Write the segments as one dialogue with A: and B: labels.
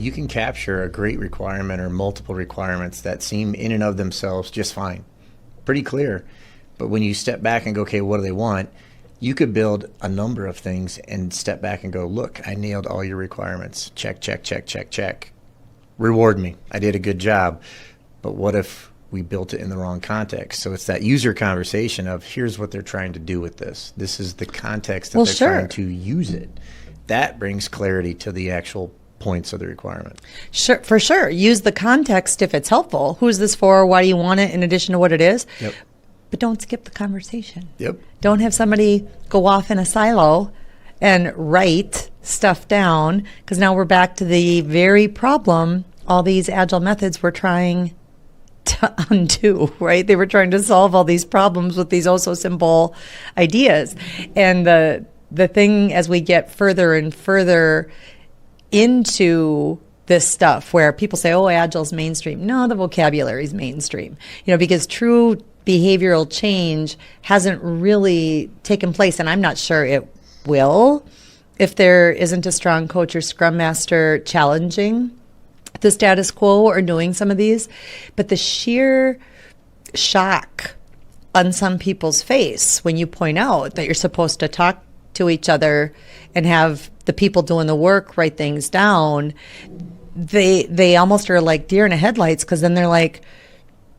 A: You can capture a great requirement or multiple requirements that seem in and of themselves just fine, pretty clear. But when you step back and go, okay, what do they want? You could build a number of things and step back and go, look, I nailed all your requirements. Check, check, check, check, check. Reward me. I did a good job. But what if we built it in the wrong context? So it's that user conversation of here's what they're trying to do with this. This is the context that they're trying to use it. That brings clarity to the actual points of the requirement.
B: Sure, for sure. Use the context if it's helpful. Who's this for? Why do you want it in addition to what it is?
A: Yep.
B: But don't skip the conversation.
A: Yep.
B: Don't have somebody go off in a silo and write stuff down, because now we're back to the very problem all these agile methods were trying to undo, right? They were trying to solve all these problems with these oh so simple ideas. And the thing as we get further and further into this stuff where people say, oh, agile's mainstream. No, the vocabulary's mainstream. Because true behavioral change hasn't really taken place, and I'm not sure it will if there isn't a strong coach or scrum master challenging the status quo or doing some of these. But the sheer shock on some people's face when you point out that you're supposed to talk to each other and have the people doing the work write things down, they almost are like deer in the headlights, because then they're like,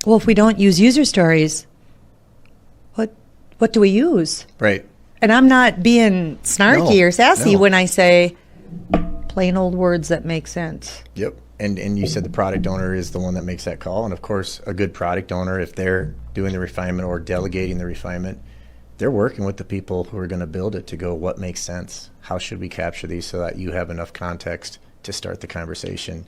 B: well, if we don't use user stories, what do we use?
A: Right.
B: And I'm not being snarky or sassy when I say plain old words that make sense.
A: Yep. And you said the product owner is the one that makes that call. And of course, a good product owner, if they're doing the refinement or delegating the refinement, they're working with the people who are going to build it to go, what makes sense? How should we capture these so that you have enough context to start the conversation?